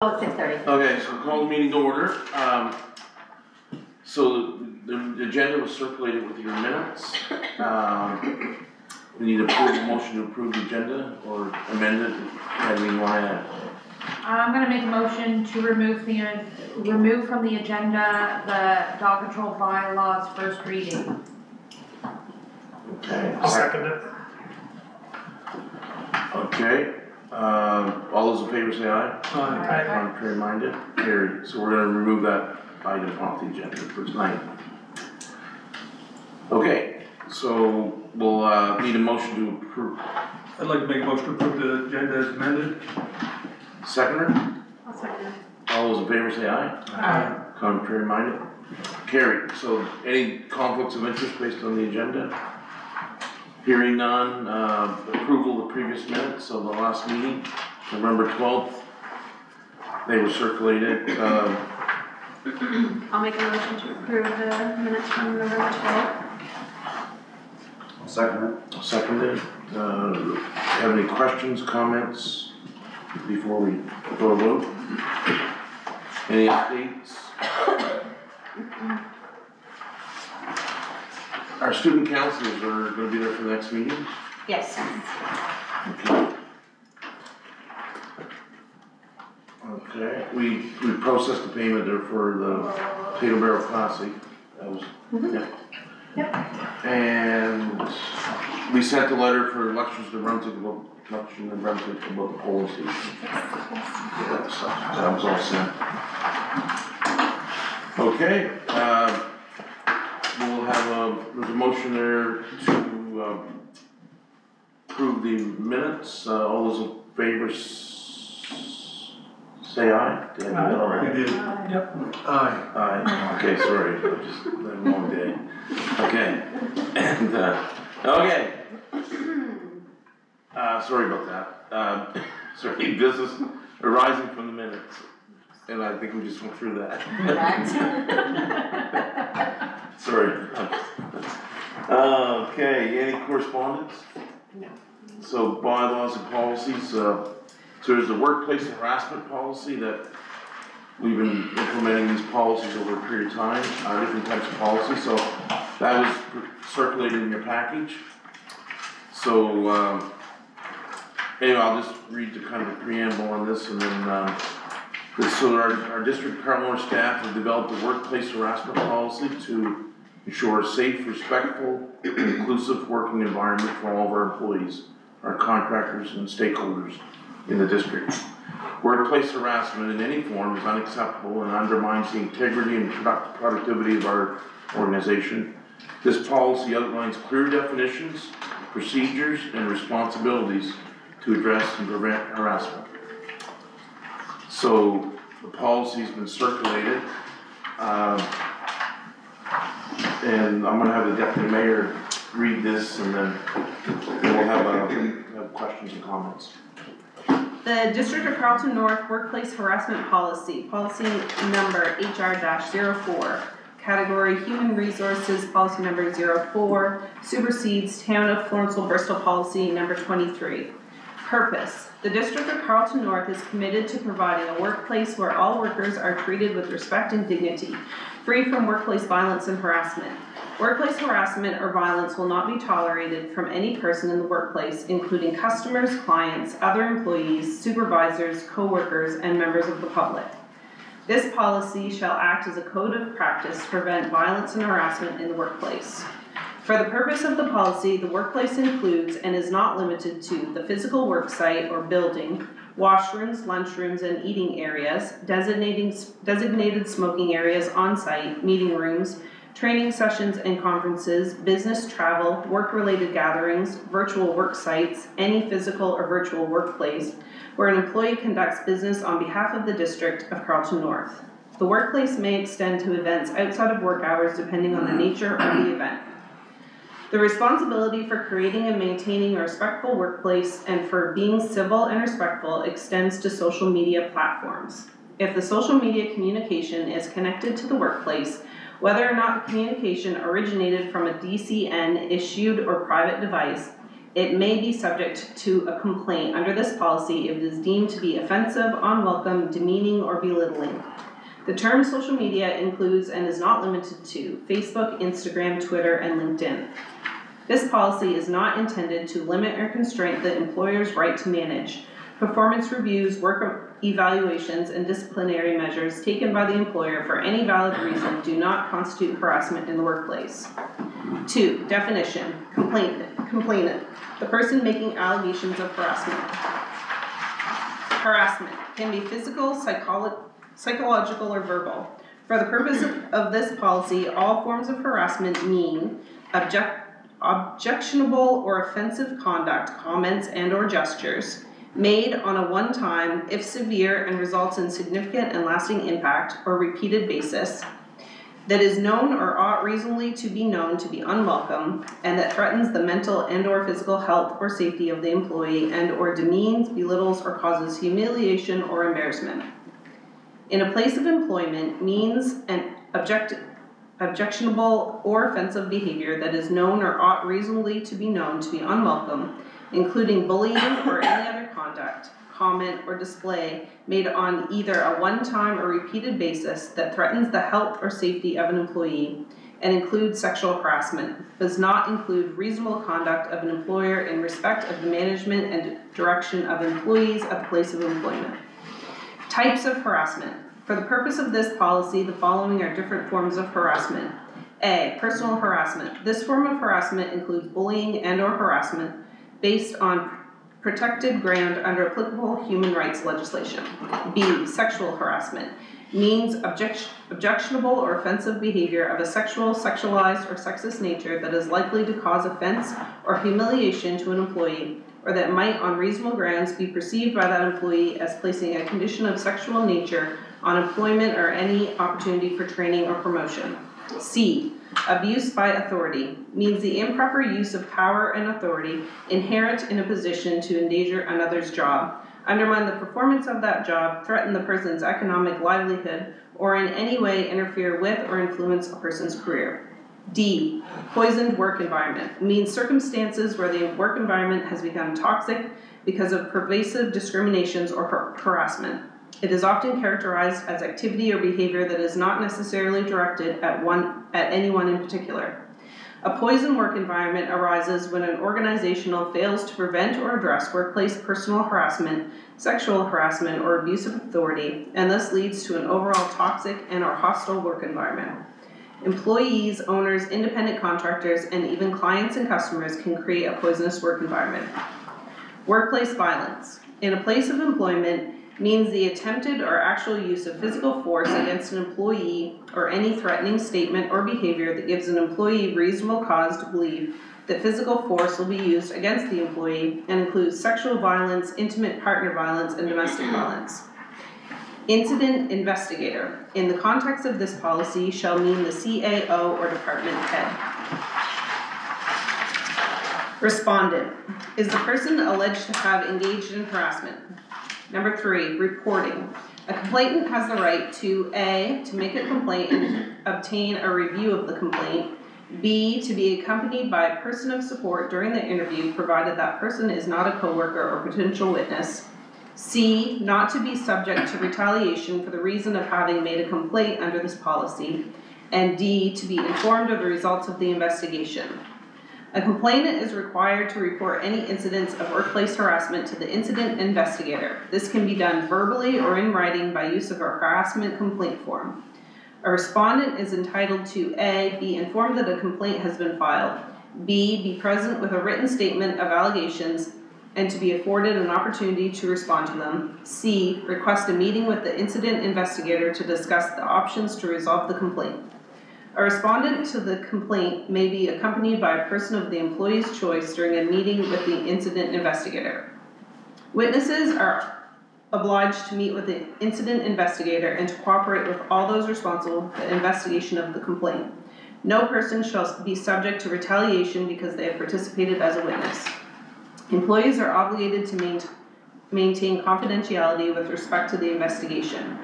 Oh, it's 6:30. Okay, so call the meeting to order. So the agenda was circulated with your minutes. We need a motion to approve the agenda or amend it. Anything you want to add? I'm gonna make a motion to remove from the agenda the dog control bylaws first reading. Okay. I'll second it. Okay, all those in favor say aye. Aye. Contrary minded, carried. So we're gonna remove that item off the agenda for tonight. Okay, so we'll need a motion to approve. I'd like to make a motion to approve the agenda as amended. Seconder? I'll second it. All those in favor say aye. Aye. Contrary minded, carried. So any conflicts of interest based on the agenda? Hearing none, approval of the previous minutes of the last meeting, November 12th. They were circulated. I'll make a motion to approve the minutes from November 12th. Seconded. Have any questions, comments before we go to vote? Any updates? Our student counselors are going to be there for the next meeting? Yes. Okay. Okay, we processed the payment there for the Potato Barrel Classic. That was, yeah. Yep. And we sent the letter for elections to Brunswick about the polling station. Yeah, so that was all sent. Okay, we'll have there's a motion there to approve the minutes. All those in favor say aye. Did I do that all right? You did. Yep. Aye. Aye. Okay, sorry, just a long day. Okay, and okay. Sorry about that. Sorry, business arising from the minutes, and I think we just went through that. Sorry. Okay, any correspondence? No. So bylaws and policies. So there's the workplace harassment policy that we've been implementing these policies over a period of time, different types of policies. So that was circulated in your package. So anyway, I'll just read the kind of the preamble on this, and then so our district Carleton staff have developed a workplace harassment policy to ensure a safe, respectful, and inclusive working environment for all of our employees, our contractors, and stakeholders in the district. Workplace harassment in any form is unacceptable and undermines the integrity and productivity of our organization. This policy outlines clear definitions, procedures, and responsibilities to address and prevent harassment. So the policy's been circulated, and I'm gonna have the deputy mayor read this, and then we'll have questions and comments. The District of Carleton North Workplace Harassment Policy, policy number HR-04, category Human Resources, policy number 04, supersedes Town of Florenceville-Bristol policy number 23. Purpose: the District of Carleton North is committed to providing a workplace where all workers are treated with respect and dignity, free from workplace violence and harassment. Workplace harassment or violence will not be tolerated from any person in the workplace, including customers, clients, other employees, supervisors, co-workers, and members of the public. This policy shall act as a code of practice to prevent violence and harassment in the workplace. For the purpose of the policy, the workplace includes and is not limited to the physical work site or building, washrooms, lunchrooms, and eating areas, designated smoking areas on site, meeting rooms, training sessions and conferences, business travel, work-related gatherings, virtual work sites, any physical or virtual workplace where an employee conducts business on behalf of the District of Carleton North. The workplace may extend to events outside of work hours depending on the nature of the event. The responsibility for creating and maintaining a respectful workplace and for being civil and respectful extends to social media platforms. If the social media communication is connected to the workplace, whether or not the communication originated from a DCN issued or private device, It may be subject to a complaint under this policy if it is deemed to be offensive, unwelcome, demeaning, or belittling. The term social media includes and is not limited to Facebook, Instagram, Twitter, and LinkedIn. This policy is not intended to limit or constrain the employer's right to manage. Performance reviews, work evaluations, and disciplinary measures taken by the employer for any valid reason do not constitute harassment in the workplace. 2. Definition. Complainant. The person making allegations of harassment. Harassment can be physical, psychological, or verbal. For the purpose of this policy, all forms of harassment mean objectionable or offensive conduct, comments, and/or gestures made on a one-time, if severe and results in significant and lasting impact, or repeated basis, that is known or ought reasonably to be known to be unwelcome, and that threatens the mental and/or physical health or safety of the employee and/or demeans, belittles, or causes humiliation or embarrassment. In a place of employment means an objectionable or offensive behavior that is known or ought reasonably to be known to be unwelcome, including bullying or any other conduct, comment, or display made on either a one-time or repeated basis that threatens the health or safety of an employee and includes sexual harassment, does not include reasonable conduct of an employer in respect of the management and direction of employees at the place of employment. Types of harassment. For the purpose of this policy, the following are different forms of harassment. A. Personal harassment. This form of harassment includes bullying and/or harassment based on protected ground under applicable human rights legislation. B. Sexual harassment means objectionable or offensive behavior of a sexual, sexualized, or sexist nature that is likely to cause offense or humiliation to an employee, or that might on reasonable grounds be perceived by that employee as placing a condition of sexual nature on employment or any opportunity for training or promotion. C. Abuse by authority means the improper use of power and authority inherent in a position to endanger another's job, undermine the performance of that job, threaten the person's economic livelihood, or in any way interfere with or influence a person's career. D. Poisoned work environment means circumstances where the work environment has become toxic because of pervasive discriminations or harassment. It is often characterized as activity or behavior that is not necessarily directed at anyone in particular. A poisoned work environment arises when an organization fails to prevent or address workplace personal harassment, sexual harassment, or abuse of authority, and thus leads to an overall toxic and/or hostile work environment. Employees, owners, independent contractors, and even clients and customers can create a poisonous work environment. Workplace violence. In a place of employment means the attempted or actual use of physical force against an employee or any threatening statement or behavior that gives an employee reasonable cause to believe that physical force will be used against the employee and includes sexual violence, intimate partner violence, and domestic violence. Incident investigator, in the context of this policy, shall mean the CAO or department head. Respondent is the person alleged to have engaged in harassment. Number 3, reporting. A complainant has the right to A, to make a complaint and obtain a review of the complaint, B, to be accompanied by a person of support during the interview provided that person is not a coworker or potential witness, C, not to be subject to retaliation for the reason of having made a complaint under this policy, and D, to be informed of the results of the investigation. A complainant is required to report any incidents of workplace harassment to the incident investigator. This can be done verbally or in writing by use of a harassment complaint form. A respondent is entitled to A, be informed that a complaint has been filed, B, be present with a written statement of allegations and to be afforded an opportunity to respond to them, C, request a meeting with the incident investigator to discuss the options to resolve the complaint. A respondent to the complaint may be accompanied by a person of the employee's choice during a meeting with the incident investigator. Witnesses are obliged to meet with the incident investigator and to cooperate with all those responsible for the investigation of the complaint. No person shall be subject to retaliation because they have participated as a witness. Employees are obligated to maintain confidentiality with respect to the investigation.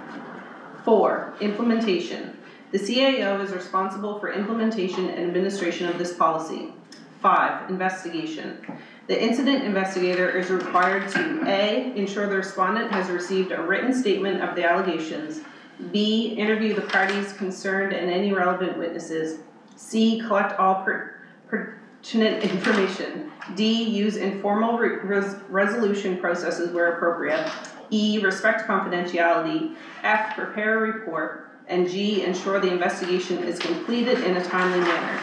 4. Implementation. The CAO is responsible for implementation and administration of this policy. 5. Investigation. The incident investigator is required to A, ensure the respondent has received a written statement of the allegations, B, interview the parties concerned and any relevant witnesses, C, collect all pertinent information, D, use informal resolution processes where appropriate, E, respect confidentiality, F, prepare a report, and G, ensure the investigation is completed in a timely manner.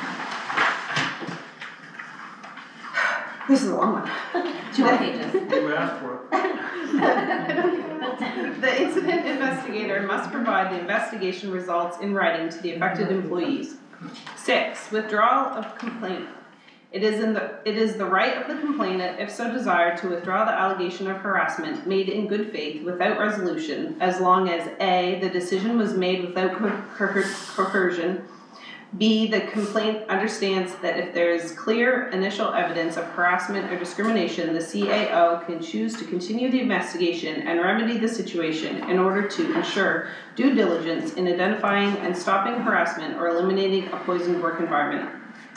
This is a long one. 2 pages. You asked for it. The incident investigator must provide the investigation results in writing to the affected employees. 6, withdrawal of complaint. It is the right of the complainant, if so desired, to withdraw the allegation of harassment made in good faith without resolution, as long as A, the decision was made without coercion, B, the complaint understands that if there is clear initial evidence of harassment or discrimination, the CAO can choose to continue the investigation and remedy the situation in order to ensure due diligence in identifying and stopping harassment or eliminating a poisoned work environment.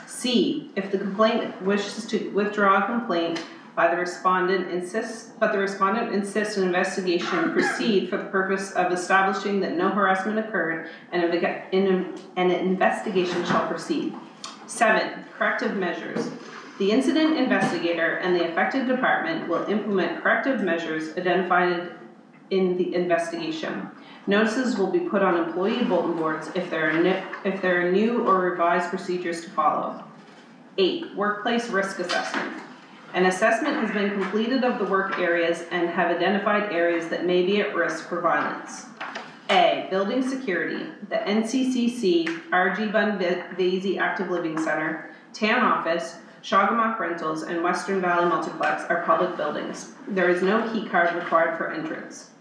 C, if the complainant wishes to withdraw a complaint but the respondent insists an investigation proceed for the purpose of establishing that no harassment occurred and an investigation shall proceed. 7, corrective measures. The incident investigator and the affected department will implement corrective measures identified in the investigation. Notices will be put on employee bulletin boards if there are new or revised procedures to follow. 8, workplace risk assessment. An assessment has been completed of the work areas and have identified areas that may be at risk for violence. A, building security. The NCCC, RG Bun Vasey Active Living Center, Town Office, Shagamock Rentals, and Western Valley Multiplex are public buildings. There is no key card required for entrance.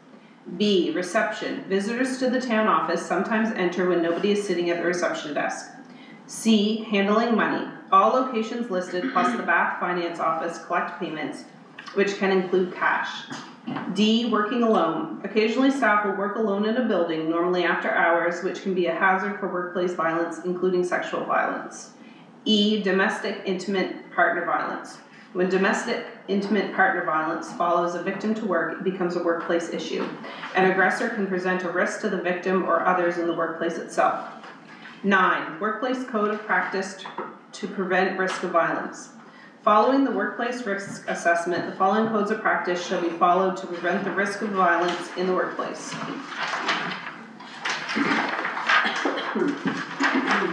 B, reception. Visitors to the town office sometimes enter when nobody is sitting at the reception desk. C, handling money. All locations listed plus the Bath Finance Office collect payments, which can include cash. D, working alone. Occasionally staff will work alone in a building, normally after hours, which can be a hazard for workplace violence, including sexual violence. E, domestic intimate partner violence. When domestic intimate partner violence follows a victim to work, it becomes a workplace issue. An aggressor can present a risk to the victim or others in the workplace itself. 9, workplace code of practice to prevent risk of violence. Following the workplace risk assessment, the following codes of practice shall be followed to prevent the risk of violence in the workplace.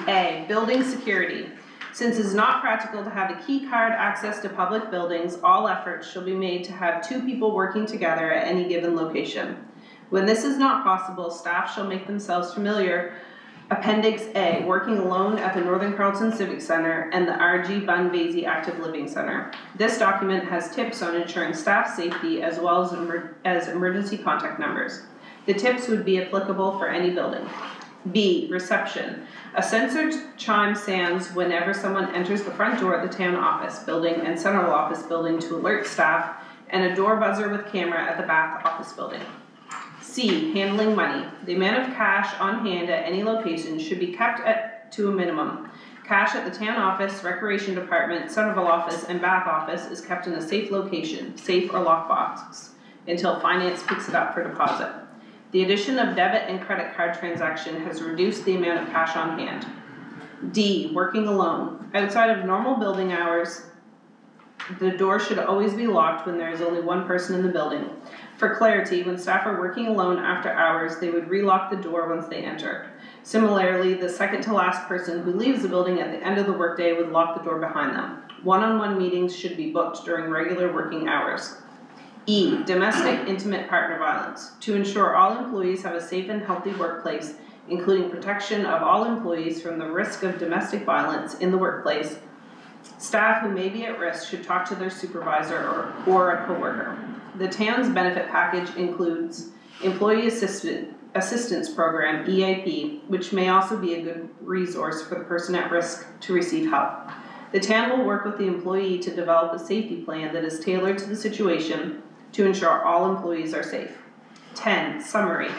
A, building security. Since it is not practical to have a key card access to public buildings, all efforts shall be made to have 2 people working together at any given location. When this is not possible, staff shall make themselves familiar Appendix A, working alone at the Northern Carleton Civic Center and the RG Bun Vasey Active Living Center. This document has tips on ensuring staff safety as well as emergency contact numbers. The tips would be applicable for any building. B, reception. A sensor chime sounds whenever someone enters the front door of the town office building and central office building to alert staff, and a door buzzer with camera at the Bath office building. C, handling money. The amount of cash on hand at any location should be kept to a minimum. Cash at the town office, recreation department, Centreville office, and Bath office is kept in a safe location, safe or lockbox, until finance picks it up for deposit. The addition of debit and credit card transaction has reduced the amount of cash on hand. D, working alone. Outside of normal building hours, the door should always be locked when there is only one person in the building. For clarity, when staff are working alone after hours, they would relock the door once they enter. Similarly, the second to last person who leaves the building at the end of the workday would lock the door behind them. One-on-one meetings should be booked during regular working hours. E, domestic intimate partner violence. To ensure all employees have a safe and healthy workplace, including protection of all employees from the risk of domestic violence in the workplace, staff who may be at risk should talk to their supervisor or a coworker. The town's benefit package includes Employee Assistance Program, EAP, which may also be a good resource for the person at risk to receive help. The town will work with the employee to develop a safety plan that is tailored to the situation to ensure all employees are safe. 10, summary.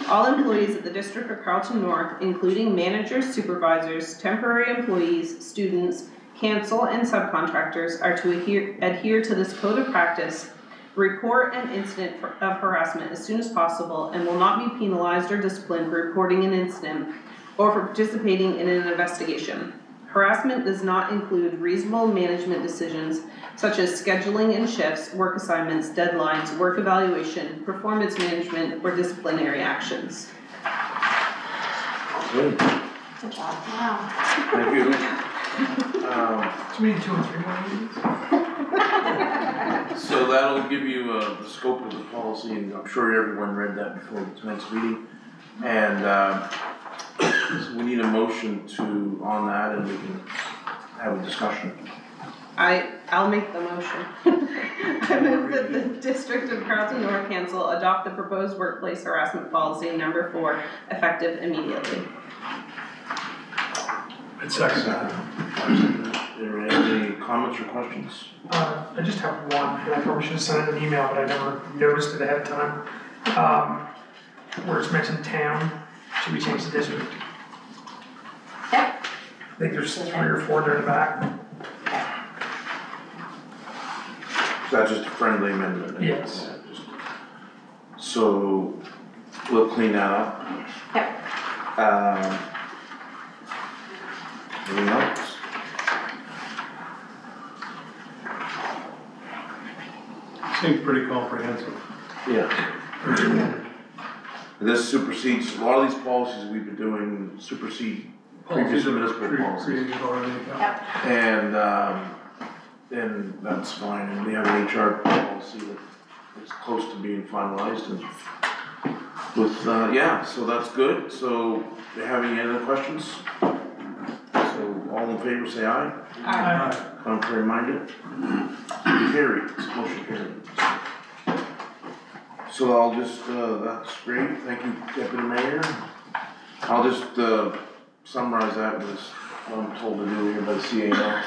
All employees at the District of Carleton North, including managers, supervisors, temporary employees, students, council and subcontractors are to adhere to this code of practice, report an incident of harassment as soon as possible, and will not be penalized or disciplined for reporting an incident or for participating in an investigation. Harassment does not include reasonable management decisions such as scheduling and shifts, work assignments, deadlines, work evaluation, performance management, or disciplinary actions. Good. Good job. Wow. Thank you. It's me 2 and 3 more meetings. So that'll give you the scope of the policy, and I'm sure everyone read that before tonight's meeting. And so we need a motion on that, and we can have a discussion. I'll make the motion. I move that the District of Carleton North Council adopt the proposed workplace harassment policy number 4, effective immediately. I'd second that. Are there any comments or questions? I just have one, and I probably should have sent it an email, but I never noticed it ahead of time. Where it's mentioned town, should we change the district? Yep. I think there's 3 or 4 there in the back. So that's just a friendly amendment? Yes. Yeah, so we'll clean that up. Yep. Anything else? Seems pretty comprehensive. Yeah. This supersedes, a lot of these policies we've been doing supersede previous municipal policies. Created already, yeah. And that's fine, and we have an HR policy that is close to being finalized, and with, so that's good. So, do you have any other questions? So, all in favor say aye. Aye. Contrary minded? Carried, motion carried. So I'll just, that's great, thank you, Deputy Mayor. I'll just, summarize that with what I'm told to do here by the CAO.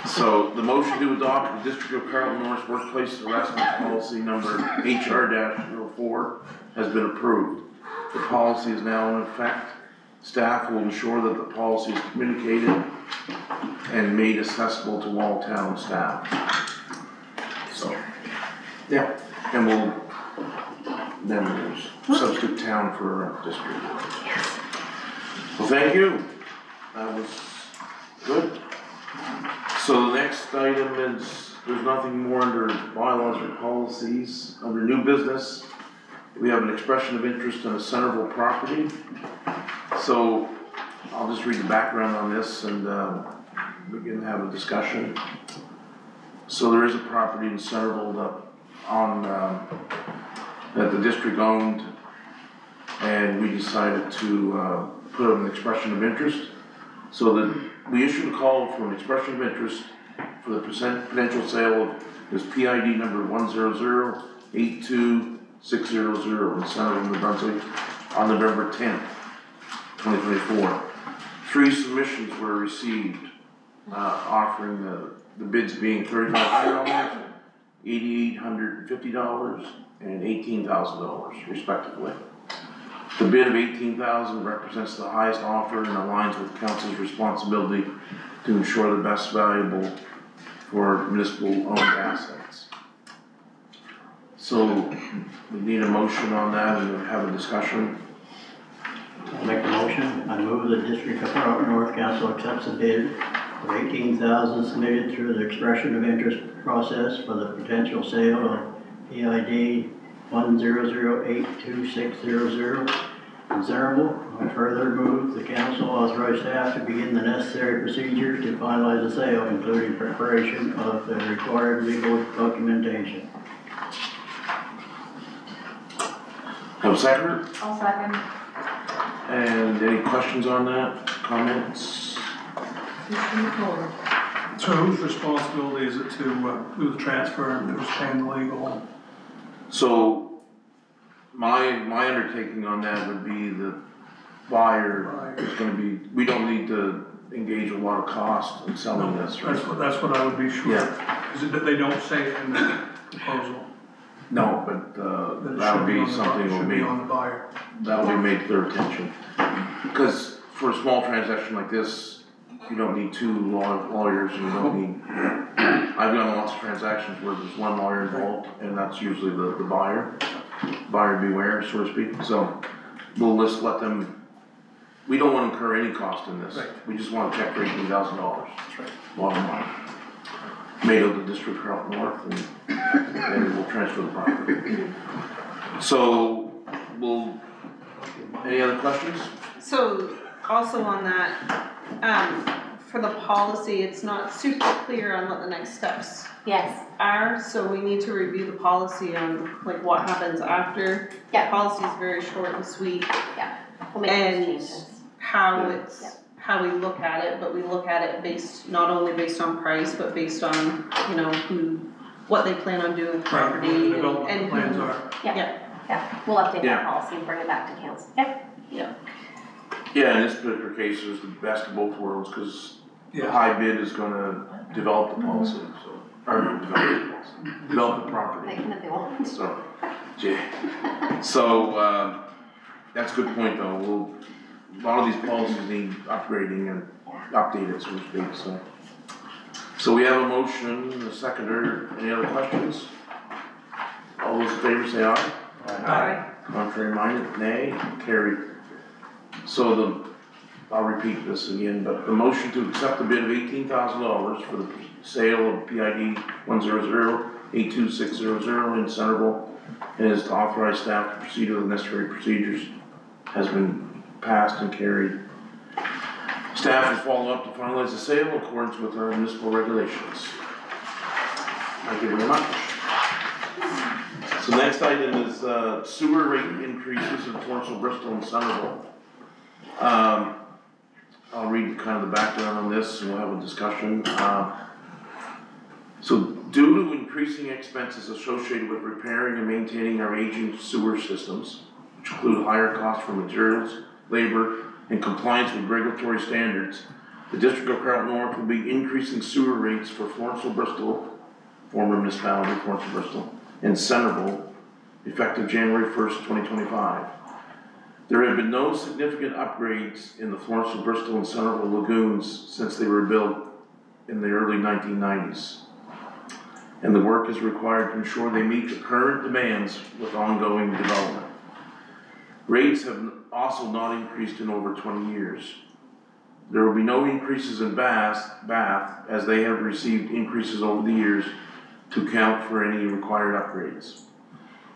So the motion to adopt the District of Carleton North's workplace harassment policy number HR-04 has been approved. The policy is now in effect. Staff will ensure that the policy is communicated and made accessible to all town staff. So, yeah, and then there's substitute town for district. Well, thank you. That was good. So the next item is, there's nothing more under bylaws or policies. Under new business, we have an expression of interest in a Centreville property. So I'll just read the background on this and we can have a discussion. So there is a property in Centreville that the district owned, and we decided to put an expression of interest. So that we issued a call for an expression of interest for the potential sale of this PID number 100-82600 in Centreville, New Brunswick on November 10th, 2024. 3 submissions were received, offering the bids being $3,500, $8,850, and $18,000 respectively. The bid of $18,000 represents the highest offer and aligns with council's responsibility to ensure the best valuable for municipal owned assets. So we need a motion on that and we'll have a discussion. I'll make a motion. I move the District of Carleton North Council accepts the bid of $18,000 submitted through the expression of interest process for the potential sale of PID 100-82600 in Centreville. I further move the council authorize staff to begin the necessary procedures to finalize the sale, including preparation of the required legal documentation. Have a second? I'll second. And any questions on that? Comments? So whose responsibility is it to do the transfer and who's paying the legal? So my undertaking on that would be the buyer is gonna be, we don't need to engage a lot of cost in selling this, right? That's what I would be sure. Yeah. Because they don't say it in the proposal. No, but that would be something should be on the buyer. that will be made to their attention. Because for a small transaction like this, you don't need two lawyers, you don't need, I've done lots of transactions where there's one lawyer involved, and that's usually the buyer beware, so to speak, so we'll just let them, we don't wanna incur any cost in this. Right. We just wanna check for $18,000. That's right. Bottom line. Made of the District Carleton North, and we'll transfer the property. So, any other questions? So, also on that, for the policy, it's not super clear on what the next steps Yes, are, so we need to review the policy on like what happens after. Yeah. The policy is very short and sweet, we'll make those and changes. how Yeah. it's, how we look at it, but we look at it based, not only based on price, but based on, you know, what they plan on doing with the Right, what property the and development plans who. are. Yeah, we'll update Yeah. that policy and bring it back to council. Yep. Yeah, in this particular case, it was the best of both worlds, cause the Yeah. high bid is gonna develop the policy, so, or develop the policy, develop the They property, can if they want. so, so, that's a good point though, a lot of these policies need upgrading and updated, so to speak, so. So we have a motion, and a seconder, any other questions? All those in favor say aye. Aye. Contrary minded, nay, carried. So I'll repeat this again, but the motion to accept the bid of $18,000 for the sale of PID 100-82600 in Centreville, and is to authorize staff to proceed with the necessary procedures, has been passed and carried. Staff will follow up to finalize the sale in accordance with our municipal regulations. Thank you very much. So next item is sewer rate increases in Florenceville-Bristol and Centreville. I'll read kind of the background on this and we'll have a discussion. So due to increasing expenses associated with repairing and maintaining our aging sewer systems, which include higher costs for materials, labor, and compliance with regulatory standards, the District of Carleton North will be increasing sewer rates for Florenceville-Bristol, former municipality Florenceville-Bristol, and Centreville, effective January 1st, 2025. There have been no significant upgrades in the Florenceville-Bristol and Centreville lagoons since they were built in the early 1990s. And the work is required to ensure they meet the current demands with ongoing development. Rates have also not increased in over 20 years. There will be no increases in Bath, as they have received increases over the years to account for any required upgrades.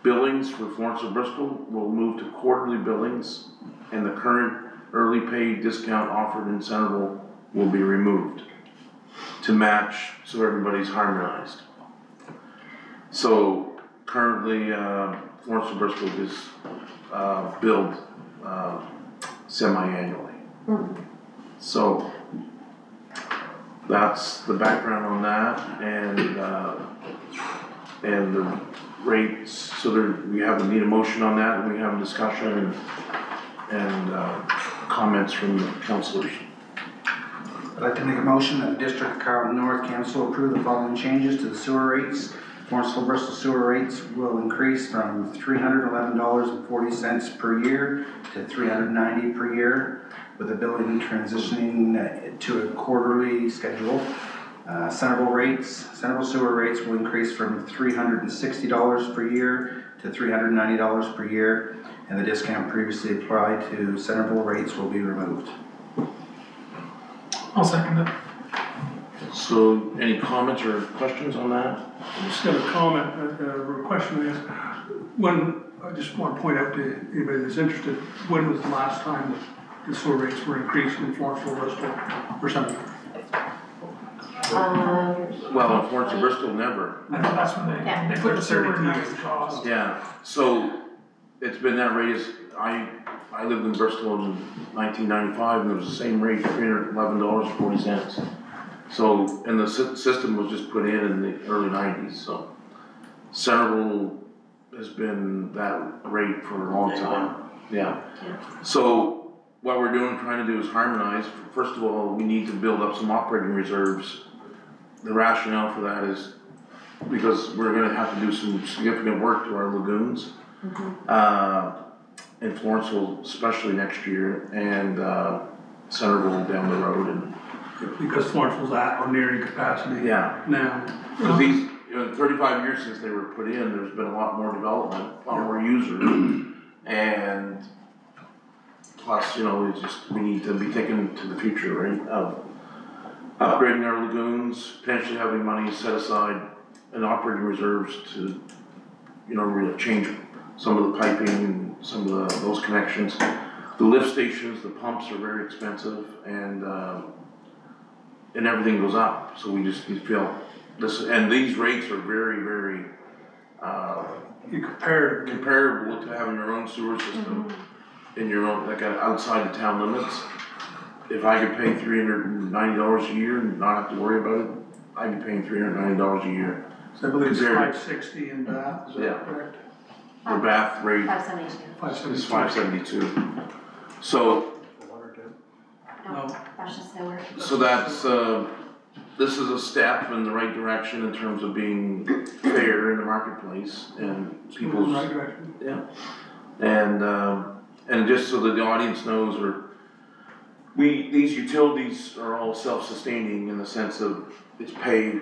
Billings for Florenceville-Bristol will move to quarterly billings, and the current early pay discount offered in Centreville will be removed to match so everybody's harmonized. So currently, Florenceville-Bristol is billed semi-annually. So that's the background on that, and the rates. So we need a motion on that, and we have a discussion and comments from the councilors. I'd like to make a motion that the District of Carleton North Council approve the following changes to the sewer rates. Florenceville-Bristol sewer rates will increase from $311.40 per year to $390 per year, with the billing transitioning to a quarterly schedule. Centreville sewer rates will increase from $360 per year to $390 per year, and the discount previously applied to Centreville rates will be removed. I'll second it. So any comments or questions on that? I just got a comment, or a question is, I just want to point out to anybody that's interested, when was the last time that the sewer rates were increased in Florenceville-Bristol or something? Well, in Florenceville-Bristol, never. I think that's when they put the sewer in as the cost. Yeah, so it's been that rate as, I lived in Bristol in 1995 and it was the same rate, $311.40. So, and the system was just put in the early 90s, so. Centreville has been that rate for a long time, yeah. So, what we're trying to do is harmonize. First of all, we need to build up some operating reserves. The rationale for that is because we're gonna have to do some significant work to our lagoons. In Florenceville, especially next year, and Centreville down the road. And Because Florenceville's at or nearing capacity Yeah. now. Cause these, 35 years since they were put in, there's been a lot more development, a lot more users. And plus, we need to be thinking to the future, right, of upgrading our lagoons, potentially having money set aside in operating reserves to, really change some of the piping and some of those connections. The lift stations, the pumps are very expensive, and everything goes up, so we feel this, and these rates are very, very, You compare it, comparable to having your own sewer system in your own, like outside the town limits. If I could pay $390 a year and not have to worry about it, I'd be paying $390 a year. so I believe it's Compared- 560 in Bath, is Yeah. that correct? The bath rate 572. is $572. So, No, that's just sewer. that's, this is a step in the right direction in terms of being fair in the marketplace and people's. Right direction. Yeah. And just so that the audience knows, these utilities are all self-sustaining in the sense of it's paid,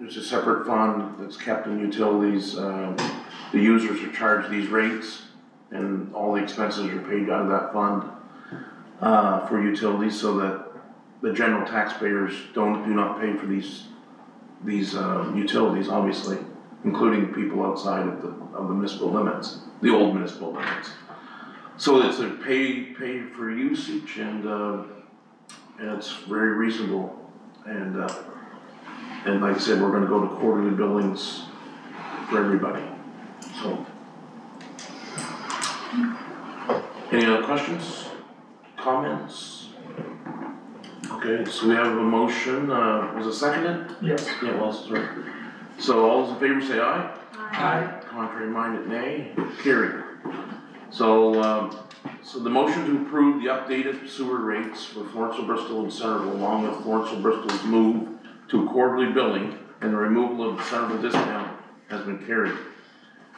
there's a separate fund that's kept in utilities, the users are charged these rates, and all the expenses are paid out of that fund, for utilities, so that the general taxpayers do not pay for these utilities, obviously, including people outside of the municipal limits, the old municipal limits. So it's a pay for usage, and it's very reasonable, and like I said, we're gonna go to quarterly billings for everybody, so. Any other questions, comments? Okay, so we have a motion, was it seconded? Yes. Yeah, it was, right. So all those in favor say aye. Aye. Contrary minded, nay. Carried. So the motion to approve the updated sewer rates for Florenceville-Bristol and Centreville, along with Florenceville-Bristol's move to quarterly billing and the removal of the Centreville discount has been carried.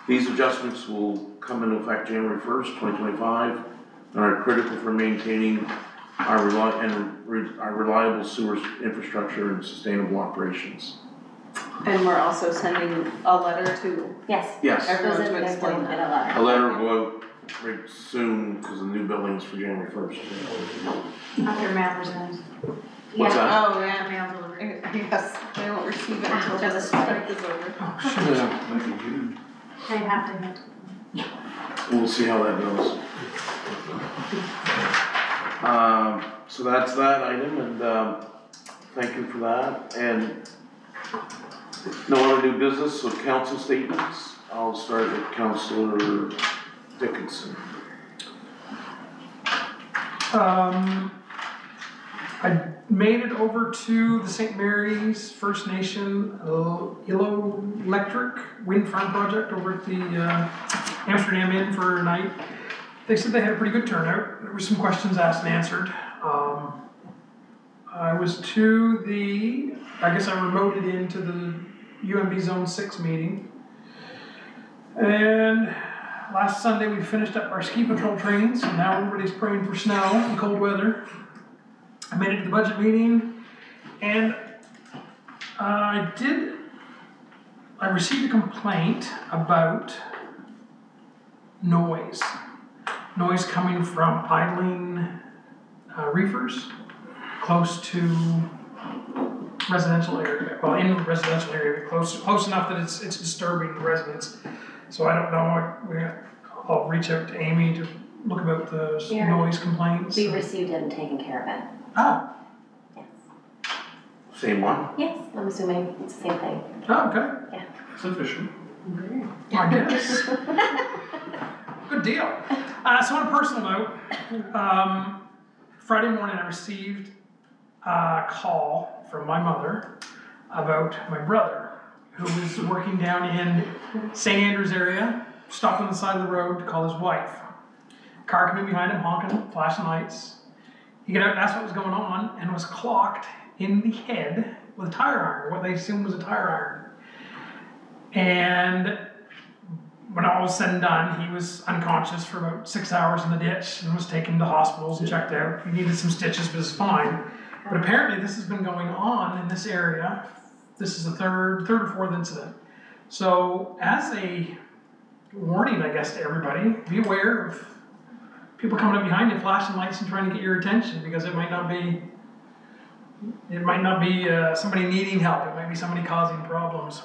These adjustments will come into effect January 1st, 2025, and are critical for maintaining our reliable sewer infrastructure and sustainable operations. And we're also sending a letter to Yes. Yes, everyone Those to are the explain things that. that a letter will go out right soon because of the new billings for January 1st. After mail presents. What's that? Oh, yeah. Mail delivery. Yes, they won't receive it until After the the strike is over. Oh, shit. They have to hit. We'll see how that goes. So that's that item, and thank you for that. And no other new business, so council statements. I'll start with Councillor Dickinson. I made it over to the St. Mary's First Nation Illo Electric Wind Farm project over at the Amsterdam Inn for a night. They said they had a pretty good turnout. There were some questions asked and answered. I was I guess I remoted into the UMB Zone 6 meeting. And last Sunday we finished up our ski patrol training, so now everybody's praying for snow and cold weather. I made it to the budget meeting, and I received a complaint about noise coming from idling reefers close to residential area, well, in residential area, close enough that it's disturbing residents. So I don't know, I'll reach out to Amy to look about the Yeah. noise complaints. We received it and taken care of it. Oh, Yes. Same one? Yes, I'm assuming it's the same thing. oh, okay. Yeah. Sufficient. I guess. Good deal. So on a personal note, Friday morning I received a call from my mother about my brother, who was working down in St. Andrews area, stopped on the side of the road to call his wife. Car came in behind him, honking, flashing lights. He got out and asked what was going on, and was clocked in the head with a tire iron, what they assumed was a tire iron. And when all was said and done, he was unconscious for about 6 hours in the ditch and was taken to hospitals and checked out. He needed some stitches, but was fine. But apparently this has been going on in this area. This is the third or fourth incident. So as a warning, I guess, to everybody, be aware of people coming up behind you, flashing lights and trying to get your attention, because it might not be somebody needing help. It might be somebody causing problems.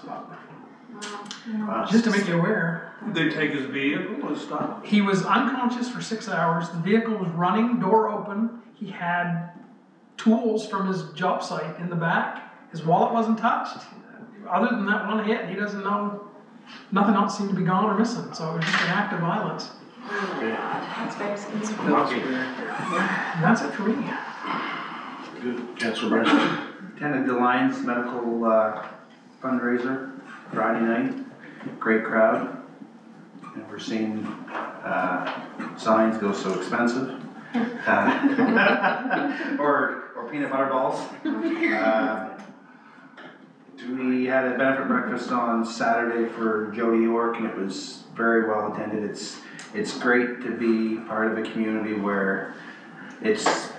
Just to make you aware. Did they take his vehicle and stuff? He was unconscious for 6 hours. The vehicle was running, door open. He had tools from his job site in the back. His wallet wasn't touched. Other than that one hit, he doesn't know. Nothing else seemed to be gone or missing. So it was just an act of violence. That's very scary. And that's it for me. Good, Councilor Branch. Attended the Lions Medical fundraiser Friday night. Great crowd. Never seen signs go so expensive. Or peanut butter balls. We had a benefit breakfast on Saturday for Jody York, and it was very well attended. It's great to be part of a community where it's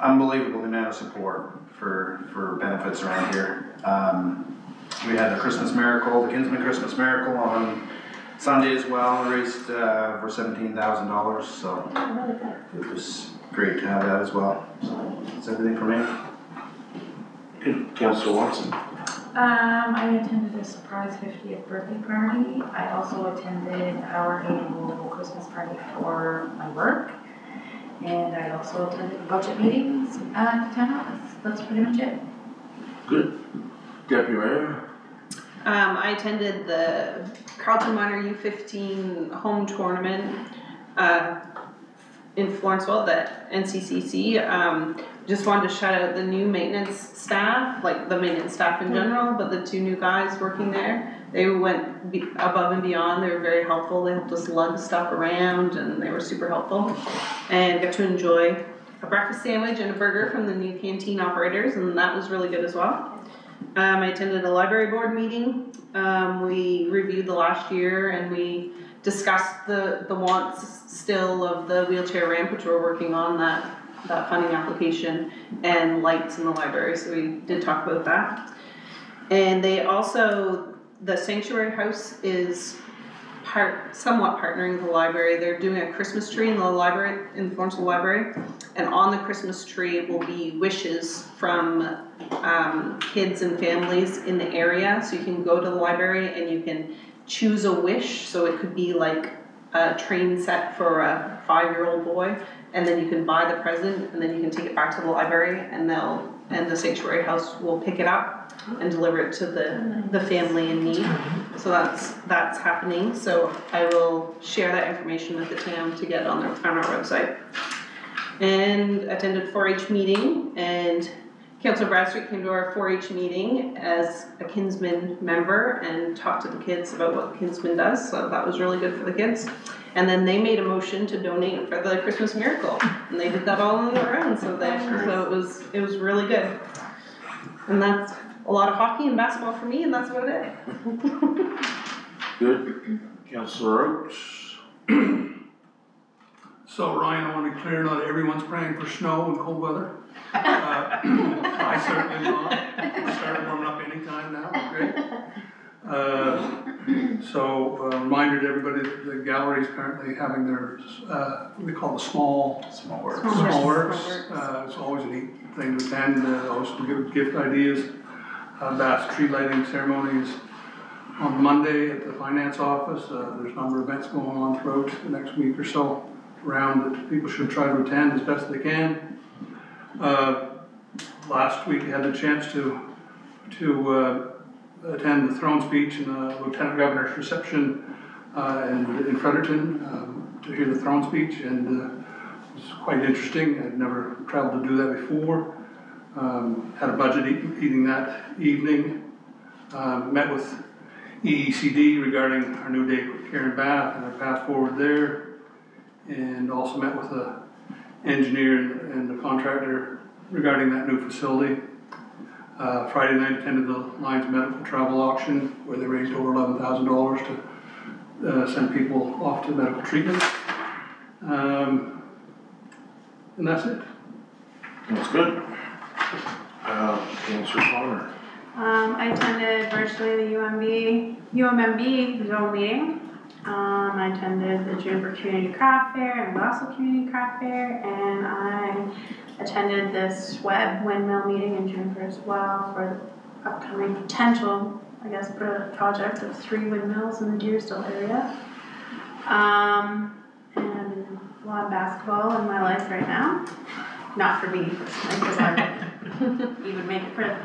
unbelievable the amount of support for benefits around here. We had the Christmas Miracle, the Kinsman Christmas Miracle on Sunday as well, raised for $17,000, so it was great to have that as well. So that's everything for me. Good, Councilor Watson. I attended a surprise 50th birthday party. I also attended our annual Christmas party for my work. And I also attended budget meetings at the town office. That's pretty much it. Good. Deputy Mayor. I attended the Carleton Minor U15 home tournament in Florenceville, the NCCC. Just wanted to shout out the new maintenance staff, like the maintenance staff in general, but the two new guys working there. They went above and beyond. They were very helpful. They helped us lug stuff around, and they were super helpful. And got to enjoy a breakfast sandwich and a burger from the new canteen operators, and that was really good as well. I attended a library board meeting. We reviewed the last year, and we discussed the wants still of the wheelchair ramp, which we're working on that funding application, and lights in the library. So we did talk about that. And they also, the Sanctuary House is somewhat partnering with the library. They're doing a Christmas tree in the library, in the Florenceville Library, and on the Christmas tree will be wishes from kids and families in the area. So you can go to the library and you can choose a wish. So it could be like a train set for a 5-year-old boy, and then you can buy the present, and then you can take it back to the library, and the Sanctuary House will pick it up and deliver it to the family in need. So that's happening. So I will share that information with the town to get on our website. And attended 4-H meeting, and Councillor Bradstreet came to our 4-H meeting as a Kinsman member and talked to the kids about what Kinsman does. So that was really good for the kids. And then they made a motion to donate for the Christmas Miracle, and they did that all on their own. So it was really good. And that's a lot of hockey and basketball for me, and that's about it. Good. Councillor Oakes. So Ryan, I want to be clear, not everyone's praying for snow and cold weather. I certainly not. We'll start warming up anytime now, great. So reminder to everybody that the gallery is currently having their, what we call the small works. It's always a neat thing to attend, always to give gift ideas. Bass tree lighting ceremonies on Monday at the finance office. There's a number of events going on throughout the next week or so around that people should try to attend as best they can. Last week I had the chance to attend the throne speech and the Lieutenant Governor's reception in Fredericton to hear the throne speech, and it was quite interesting. I'd never traveled to do that before. Had a budget meeting that evening. Met with EECD regarding our new day care and bath and our path forward there, and also met with the engineer and the contractor regarding that new facility. Friday night attended the Lions Medical Travel Auction, where they raised over $11,000 to send people off to medical treatment. And that's it. That's good. Councillor Connor. I attended virtually the UMMB zone meeting. I attended the Juniper Community Craft Fair and Glasgow Community Craft Fair, and I attended this Webb windmill meeting in Juniper as well for the upcoming potential, I guess, project of 3 windmills in the Deersville area. And a lot of basketball in my life right now. Not for me personally, because I wouldn't even make it for the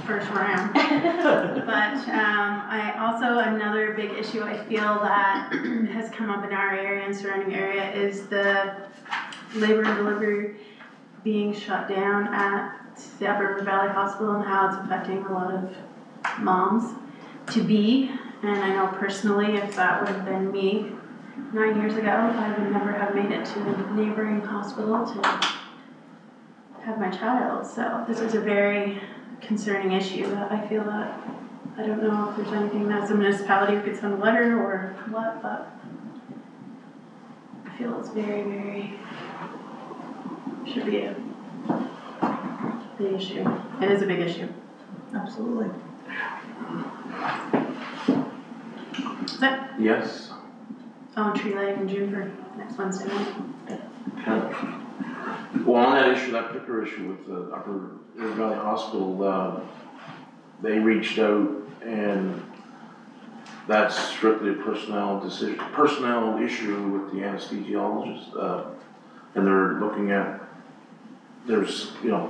first round. But I also, another big issue I feel that has come up in our area and surrounding area is the labor and delivery being shut down at the Upper River Valley Hospital and how it's affecting a lot of moms to be. And I know personally, if that would have been me 9 years ago, I would never have made it to the neighboring hospital to have my child. So this is a very concerning issue that I feel that, I don't know if there's anything that the municipality could send a letter or what, but I feel it's very, very, should be a big issue. It is a big issue. Absolutely. Is that? Yes. Oh, tree lighting in Juniper next Wednesday night. Okay. Well, on that issue, that particular issue with the Upper River Valley Hospital, they reached out, and that's strictly a personnel issue with the anesthesiologist, and they're looking at, there's, you know,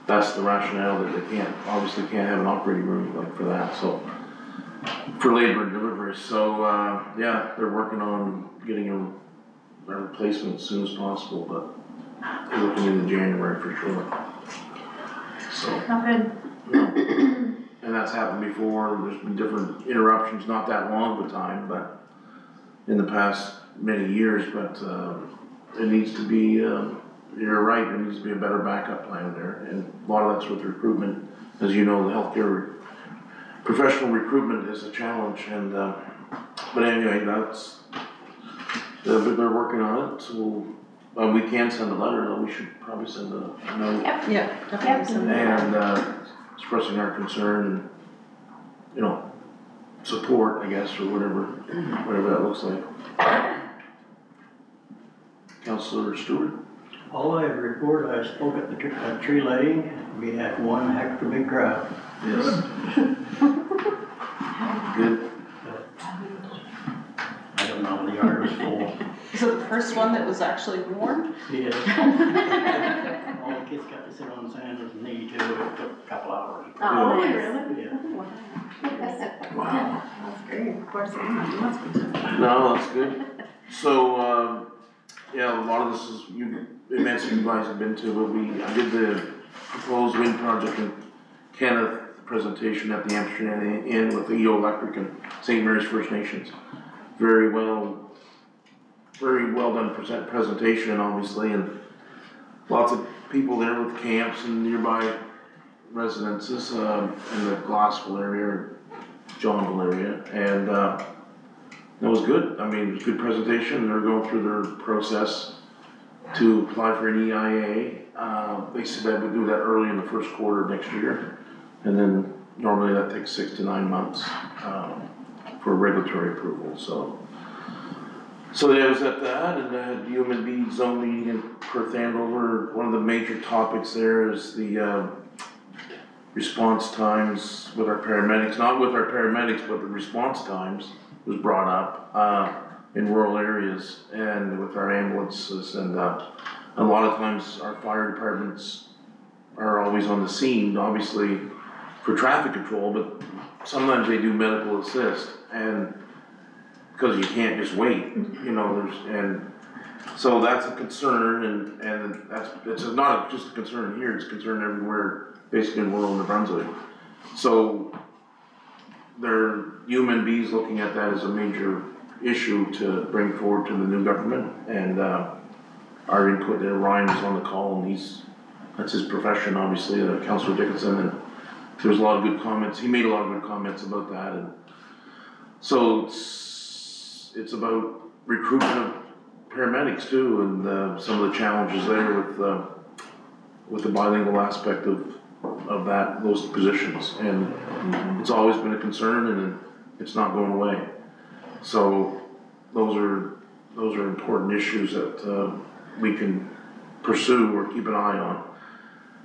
that's the rationale that they obviously can't have an operating room like for that, so, for labor and delivery. So, yeah, they're working on getting a replacement as soon as possible, but they're looking into January for sure. So. Not good. And that's happened before. There's been different interruptions, not that long of a time, but in the past many years, but it needs to be, you're right, there needs to be a better backup plan there. And a lot of that's with recruitment. As you know, the healthcare professional recruitment is a challenge, and but anyway, that's, they're working on it, so we can send a letter, though we should probably send a note. Yeah, definitely. And expressing our concern and, you know, support, I guess, or whatever that looks like. Councillor Stewart? All I have reported, I spoke at the tree lighting, we had one heck of a big crowd. Yes. Good. I don't know, the yard was full. Is it the first one that was actually worn? Yeah. All the kids got to sit on Santa's knee too, it took a couple hours. Oh, Yeah. really? Yeah. Wow. That's great. Of course, it must be. No, that's good. So, yeah, a lot of this is, events you guys have been to, but I did the proposed wind project in Kenneth presentation at the Amsterdam Inn with EO Electric and St. Mary's First Nations. Very well done presentation, obviously, and lots of people there with camps and nearby residences in the Glassville area, Johnville area, and it was good. I mean, it was a good presentation. They're going through their process to apply for an EIA. They said they would do that early in the first quarter of next year, and then normally that takes 6 to 9 months for regulatory approval. So I was at that, and I had UMB zone meeting in Perth Andover. One of the major topics there is the response times with our paramedics, not with our paramedics, but the response times was brought up in rural areas and with our ambulances, and a lot of times our fire departments are always on the scene, obviously for traffic control, but sometimes they do medical assist, and because you can't just wait, you know, and so that's a concern, and it's not just a concern here, it's a concern everywhere, basically in rural New Brunswick. So UMNB's looking at that as a major issue to bring forward to the new government, and our input there, Ryan was on the call, and that's his profession, obviously, Councillor Dickinson, and there was a lot of good comments, he made a lot of good comments about that, and so it's about recruitment of paramedics too, and some of the challenges there with with the bilingual aspect of those positions. And it's always been a concern and it's not going away. So those are important issues that we can pursue or keep an eye on.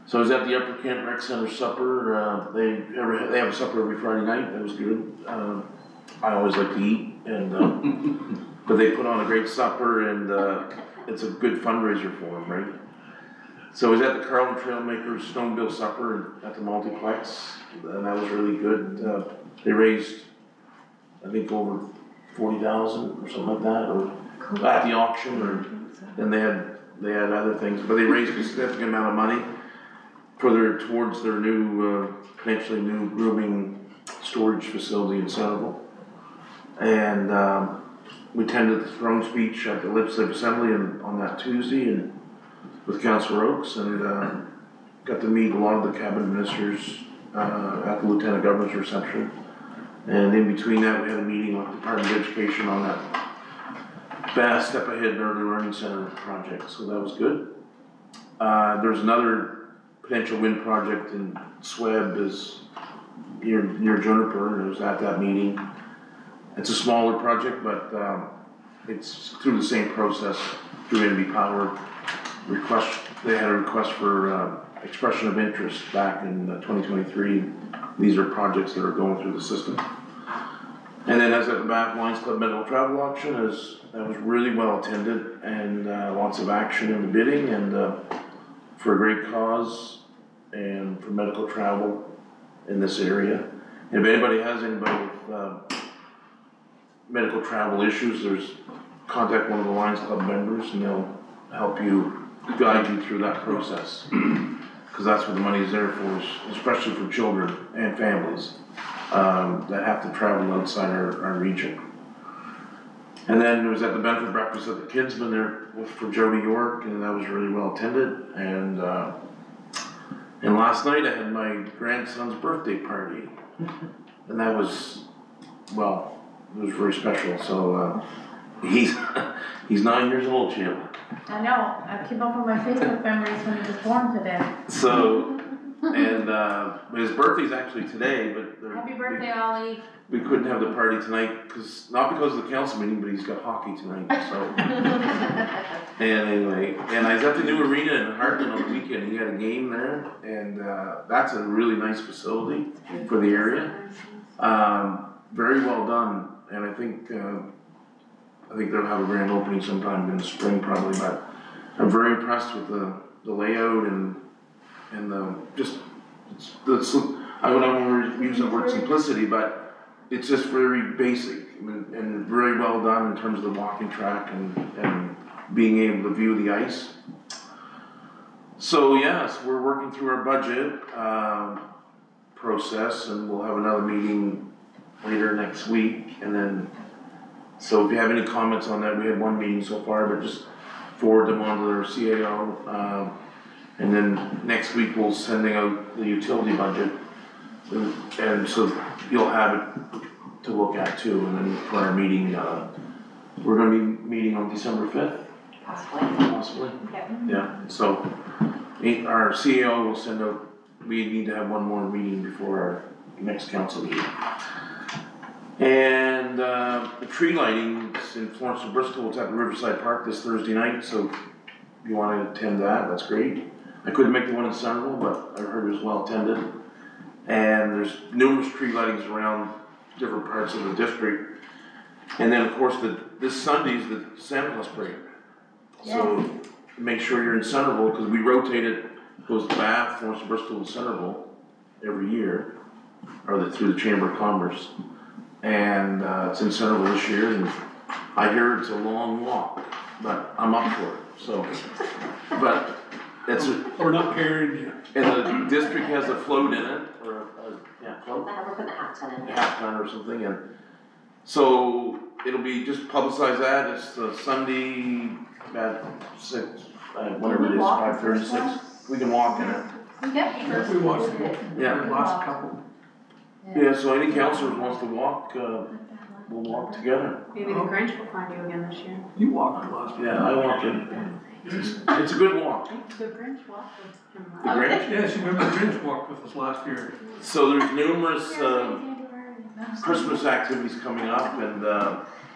So I was at the Upper Kent Rec Center supper. They have a supper every Friday night. That was good. I always like to eat, and but they put on a great supper, and it's a good fundraiser for them, right? So I was at the Carleton Trailmakers Snowmobile supper at the multiplex, and that was really good. They raised, I think, over 40,000 or something like that, or at the auction, and they had other things, but they raised a significant amount of money towards their new, potentially new grooming storage facility in Centreville. And we attended the throne speech at the Legislative Assembly on that Tuesday and with Councillor Oakes, and got to meet a lot of the cabinet ministers at the Lieutenant Governor's reception. And in between that, we had a meeting with the Department of Education on that Fast Step Ahead Early Learning Center project, so that was good. There's another potential wind project in Sweb is near Juniper, and I was at that meeting. It's a smaller project, but it's through the same process through NB Power. They had a request for expression of interest back in 2023. These are projects that are going through the system. And then as at the Bath Lions Club Medical Travel Auction, that was really well attended, and lots of action in the bidding, and for a great cause and for medical travel in this area. And if anybody has anybody with medical travel issues, contact one of the Lions Club members and they'll help you, guide you through that process. Because that's what the money is there for, especially for children and families that have to travel outside our region. And then it was at the benefit breakfast at the Kidsman there for Jody York, and that was really well attended. And last night I had my grandson's birthday party, and that was, well, it was very special. So he's 9 years old, Jim. I know, I keep up with my Facebook memories when he was born today. So, and his birthday's actually today, but Happy birthday, Ollie. we couldn't have the party tonight not because of the council meeting, but he's got hockey tonight. So, and anyway, and I was at the new arena in Hartland on the weekend. He had a game there, and that's a really nice facility for the area. Very well done, and I think they'll have a grand opening sometime in the spring probably. But I'm very impressed with the layout and the I don't want to use the word simplicity, but it's just very basic and very well done in terms of the walking track and being able to view the ice. So yes, we're working through our budget process, and we'll have another meeting later next week. And then, so if you have any comments on that, we had one meeting so far, but just forward them on to their CAO. And then next week we'll sending out the utility budget, and so you'll have it to look at too. And then for our meeting, we're going to be meeting on December 5th. Possibly. Okay. Yeah. So our CEO will send out. We need to have one more meeting before our next council meeting. And the tree lighting in Florenceville-Bristol. It's at Riverside Park this Thursday night. So if you want to attend that, that's great. I couldn't make the one in Centreville, but I heard it was well attended. And there's numerous tree lightings around different parts of the district. And then of course this Sunday is the Santa Claus parade. Yes. So make sure you're in Centreville, because we rotate it, goes to Bath, Florenceville-Bristol, and Centreville every year, or through the Chamber of Commerce. And it's in Centreville this year, and I hear it's a long walk, but I'm up for it. So, but We're not carried. And the district has a float in it, or float? We're putting a half ton in. Half ton or something, and so it'll be just publicize that. It's Sunday at 6, whatever it is, 5:36. We can walk in it. We watched Yeah. the last couple. Yeah, so any counselors wants to walk, we'll walk together. Maybe the Grinch will find you again this year. You walked the last. Yeah, I walk in. It's a good walk. The Grinch walked with him. The Grinch? Yeah, she remember Grinch walked with us last year. So there's numerous, Christmas activities coming up, and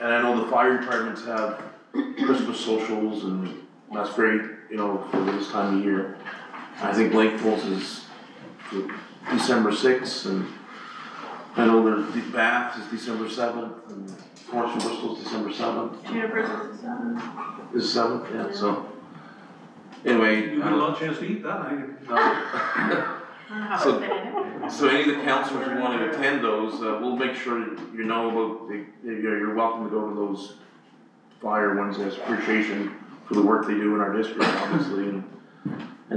I know the fire departments have Christmas socials, and that's great, you know, for this time of year. I think Lakeville's is December 6th, and I know the Bath is December 7th, and Florenceville-Bristol's December 7th. Juniper's is the 7th. Is 7th, yeah, so. Anyway. You had a lot of chance to eat that night. No. I don't know how So- to fit it in. So any of the councilors who want to attend those, we'll make sure you know about, you're welcome to go to those fire ones as appreciation for the work they do in our district, obviously, and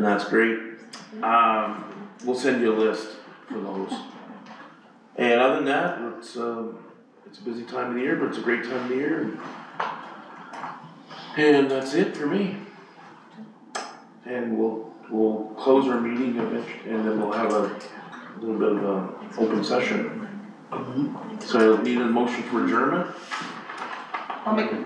that's great. We'll send you a list for those. And other than that, it's a busy time of the year, but it's a great time of the year. And that's it for me. And we'll close our meeting eventually, and then we'll have a little bit of a open session. So I need a motion for adjournment. I'll make a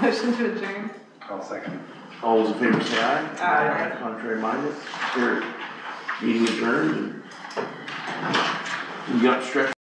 motion to adjourn. I'll second. All those in favor say aye. Aye. Contrary minded, here, meeting adjourned, and you got stretched.